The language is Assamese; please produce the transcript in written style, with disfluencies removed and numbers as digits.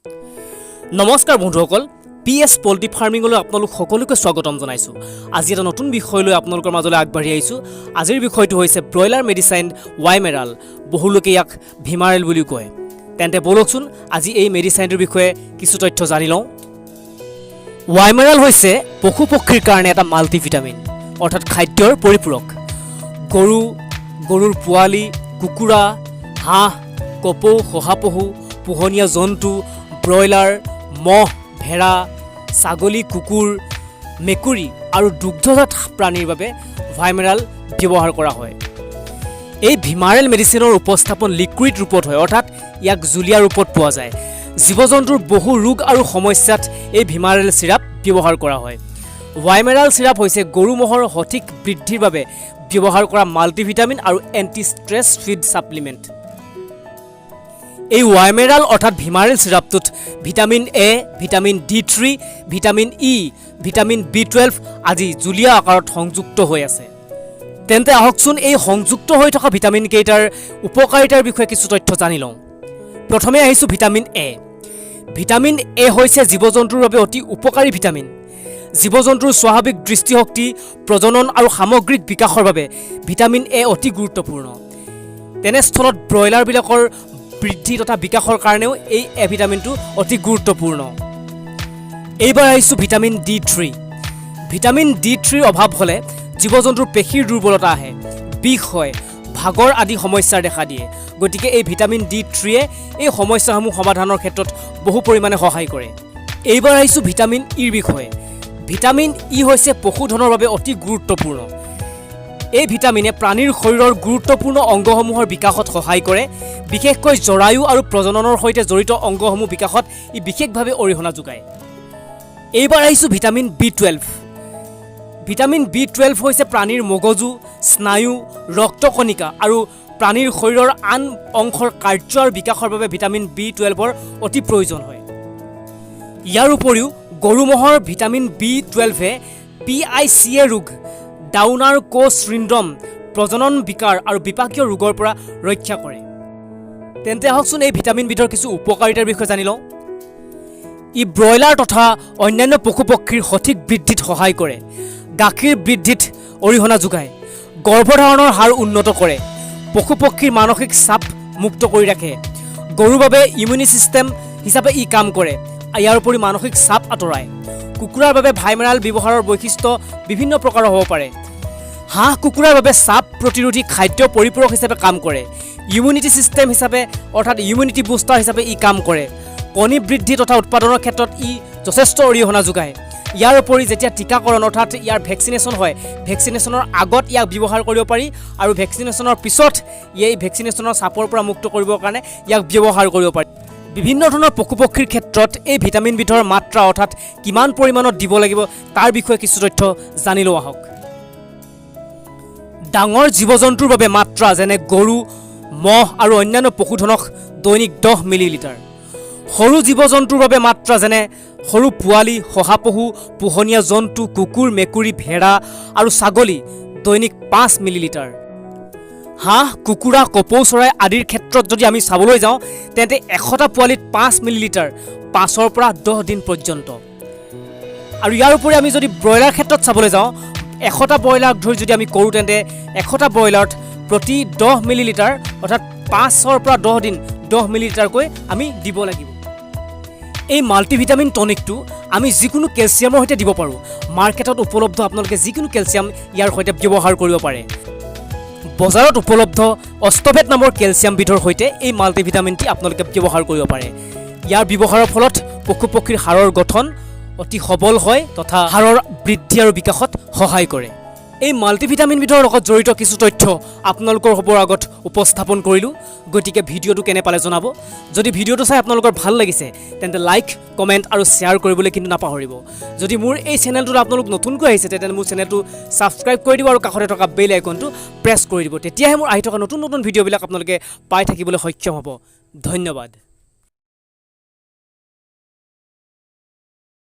নমস্কাৰ বন্ধুসকল, পিএছ পল্ট্ৰি ফাৰ্মিঙলৈ আপোনালোক সকলোকে স্বাগতম জনাইছোঁ। আজি এটা নতুন বিষয় লৈ আপোনালোকৰ মাজলৈ আগবাঢ়ি আহিছোঁ। আজিৰ বিষয়টো হৈছে ব্ৰইলাৰ মেডিচাইন ভাইমেৰাল, বহুলোকে ইয়াক ভিমাৰেল বুলিও কয়। তেন্তে বলকচোন আজি এই মেডিচাইনটোৰ বিষয়ে কিছু তথ্য জানি লওঁ। ভাইমেৰাল হৈছে পশু পক্ষীৰ কাৰণে এটা মাল্টিভিটামিন, অৰ্থাৎ খাদ্যৰ পৰিপূৰক। গৰুৰ পোৱালি, কুকুৰা, হাঁহ, কপৌ, শহাপহু, পোহনীয়া জন্তু, ব্ৰইলাৰ, মহ, ভেড়া, ছাগলী, কুকুৰ, মেকুৰী আৰু দুগ্ধজাত প্ৰাণীৰ বাবে ভাইমেৰাল ব্যৱহাৰ কৰা হয়। এই ভিমাৰেল মেডিচিনৰ উপস্থাপন লিকুইড ৰূপত হয়, অৰ্থাৎ ইয়াক জুলীয়া ৰূপত পোৱা যায়। জীৱ জন্তুৰ বহু ৰোগ আৰু সমস্যাত এই ভিমাৰেল চিৰাপ ব্যৱহাৰ কৰা হয়। ভাইমেৰাল চিৰাপ হৈছে গৰু ম'হৰ সঠিক বৃদ্ধিৰ বাবে ব্যৱহাৰ কৰা মাল্টিভিটামিন আৰু এণ্টি ষ্ট্ৰেছ ফিড ছাপ্লিমেণ্ট। এই ভাইমেৰাল অৰ্থাৎ ভিমাৰেল চিৰাপটোত vitamin A, vitamin D3, vitamin E, vitamin B12 আদি জুলীয়া আকাৰত সংযুক্ত হৈ আছে। তেন্তে আহকচোন এই সংযুক্ত হৈ থকা ভিটামিন কেইটাৰ উপকাৰিতাৰ বিষয়ে কিছু তথ্য জানি লওঁ। প্ৰথমে আহিছোঁ ভিটামিন এ। ভিটামিন এ হৈছে জীৱ জন্তুৰ বাবে অতি উপকাৰী ভিটামিন। জীৱ জন্তুৰ স্বাভাৱিক দৃষ্টিশক্তি, প্ৰজনন আৰু সামগ্ৰিক বিকাশৰ বাবে ভিটামিন এ অতি গুৰুত্বপূৰ্ণ। তেনেস্থলত ব্ৰইলাৰবিলাকৰ বৃদ্ধি তথা বিকাশৰ কাৰণেও এই এ ভিটামিনটো অতি গুৰুত্বপূৰ্ণ। এইবাৰ আহিছোঁ ভিটামিন D3। ভিটামিন D3ৰ অভাৱ হ'লে জীৱ জন্তুৰ পেশীৰ দুৰ্বলতা আহে, বিষ হয়, ভাগৰ আদি সমস্যাৰ দেখা দিয়ে। গতিকে এই ভিটামিন D3য়ে এই সমস্যাসমূহ সমাধানৰ ক্ষেত্ৰত বহু পৰিমাণে সহায় কৰে। এইবাৰ আহিছোঁ ভিটামিন ইৰ বিষয়ে। ভিটামিন ই হৈছে পশুধনৰ বাবে অতি গুৰুত্বপূৰ্ণ। এই ভিটামিনে প্ৰাণীৰ শৰীৰৰ গুৰুত্বপূৰ্ণ অংগসমূহৰ বিকাশত সহায় কৰে। বিশেষকৈ জৰায়ু আৰু প্ৰজননৰ সৈতে জড়িত অংগসমূহ বিকাশত ই বিশেষভাৱে অৰিহণা যোগায়। এইবাৰ আহিছোঁ ভিটামিন B12। ভিটামিন B12 হৈছে প্ৰাণীৰ মগজু, স্নায়ু, ৰক্তকণিকা আৰু প্ৰাণীৰ শৰীৰৰ আন অংশৰ কাৰ্য আৰু বিকাশৰ বাবে ভিটামিন B12ৰ অতি প্ৰয়োজন হয়। ইয়াৰ উপৰিও গৰু ম'হৰ ভিটামিন B12এ PICA ৰোগ, ডাউনাৰ কোচ চিণ্ড্ৰম, প্ৰজনন বিকাৰ আৰু বিপাকীয় ৰোগৰ পৰা ৰক্ষা কৰে। তেন্তে আহকচোন এই ভিটামিনবিধৰ কিছু উপকাৰিতাৰ বিষয়ে জানি লওঁ। ই ব্ৰইলাৰ তথা অন্যান্য পশু পক্ষীৰ সঠিক বৃদ্ধিত সহায় কৰে, গাখীৰ বৃদ্ধিত অৰিহণা যোগায়, গৰ্ভধাৰণৰ হাৰ উন্নত কৰে, পশু পক্ষীৰ মানসিক চাপ মুক্ত কৰি ৰাখে, গৰুৰ বাবে ইমিউনি ছিষ্টেম হিচাপে ই কাম কৰে, ইয়াৰ উপৰি মানসিক চাপ আঁতৰায়। কুকুৰাৰ বাবে ভাইমেৰাল ব্যৱহাৰৰ বৈশিষ্ট্য বিভিন্ন প্ৰকাৰৰ হ'ব পাৰে। হাঁহ কুকুৰাৰ বাবে চাপ প্ৰতিৰোধী খাদ্য পৰিপূৰক হিচাপে কাম কৰে, ইমিউনিটি ছিষ্টেম হিচাপে অৰ্থাৎ ইমিউনিটি বুষ্টাৰ হিচাপে ই কাম কৰে, কণী বৃদ্ধি তথা উৎপাদনৰ ক্ষেত্ৰত ই যথেষ্ট অৰিহণা যোগায়। ইয়াৰ উপৰি যেতিয়া টীকাকৰণ অৰ্থাৎ ইয়াৰ ভেকচিনেশ্যন হয়, ভেকচিনেশ্যনৰ আগত ইয়াক ব্যৱহাৰ কৰিব পাৰি আৰু ভেকচিনেশ্যনৰ পিছত এই ভেকচিনেশ্যনৰ চাপৰ পৰা মুক্ত কৰিবৰ কাৰণে ইয়াক ব্যৱহাৰ কৰিব পাৰি। বিভিন্ন ধৰণৰ পশু পক্ষীৰ ক্ষেত্ৰত এই ভিটামিনবিধৰ মাত্ৰা অৰ্থাৎ কিমান পৰিমাণত দিব লাগিব তাৰ বিষয়ে কিছু তথ্য জানি লওঁ আহক। ডাঙৰ জীৱ জন্তুৰ বাবে মাত্ৰা যেনে গৰু, মহ আৰু অন্যান্য পশুধনক দৈনিক 10 মিলিলিটাৰ। সৰু জীৱ জন্তুৰ বাবে মাত্ৰা যেনে সৰু পোৱালি, শহাপহু, পোহনীয়া জন্তু, কুকুৰ, মেকুৰী, ভেড়া আৰু ছাগলী দৈনিক 5 মিলিলিটাৰ। হাঁহ, কুকুৰা, কপৌ চৰাই আদিৰ ক্ষেত্ৰত যদি আমি চাবলৈ যাওঁ তেন্তে 100টা পোৱালিত 5 মিলিলিটাৰ, 5ৰ পৰা 10 দিন পৰ্যন্ত। আৰু ইয়াৰ উপৰি আমি যদি ব্ৰইলাৰ ক্ষেত্ৰত চাবলৈ যাওঁ, 100টা ব্ৰইলাৰক ধৰি যদি আমি কৰোঁ তেন্তে 100টা ব্ৰইলাৰত প্ৰতি 10 মিলিলিটাৰ অৰ্থাৎ 5ৰ পৰা 10 দিন 10 মিলিলিটাৰকৈ আমি দিব লাগিব। এই মাল্টিভিটামিন টনিকটো আমি যিকোনো কেলছিয়ামৰ সৈতে দিব পাৰোঁ। মাৰ্কেটত উপলব্ধ আপোনালোকে যিকোনো কেলছিয়াম ইয়াৰ সৈতে ব্যৱহাৰ কৰিব পাৰে। বজাৰত উপলব্ধ অষ্টভেট নামৰ কেলছিয়ামবিধৰ সৈতে এই মাল্টিভিটামিনটি আপোনালোকে ব্যৱহাৰ কৰিব পাৰে। ইয়াৰ ব্যৱহাৰৰ ফলত পশু পক্ষীৰ হাড়ৰ গঠন অতি সবল হয় তথা হাড়ৰ বৃদ্ধি আৰু বিকাশত সহায় কৰে। এই মাল্টিভিটামিনবিধৰ লগত জড়িত কিছু তথ্য আপোনালোকৰ হ'বৰ আগত উপস্থাপন কৰিলোঁ। গতিকে ভিডিঅ'টো কেনে পালে জনাব। যদি ভিডিঅ'টো চাই আপোনালোকৰ ভাল লাগিছে তেন্তে লাইক, কমেণ্ট আৰু শ্বেয়াৰ কৰিবলৈ কিন্তু নাপাহৰিব। যদি মোৰ এই চেনেলটোত আপোনালোক নতুনকৈ আহিছে তেন্তে মোৰ চেনেলটো ছাবস্ক্ৰাইব কৰি দিব আৰু কাষতে থকা বেল আইকনটো প্ৰেছ কৰি দিব। তেতিয়াহে মোৰ আহি থকা নতুন নতুন ভিডিঅ'বিলাক আপোনালোকে পাই থাকিবলৈ সক্ষম হ'ব। ধন্যবাদ।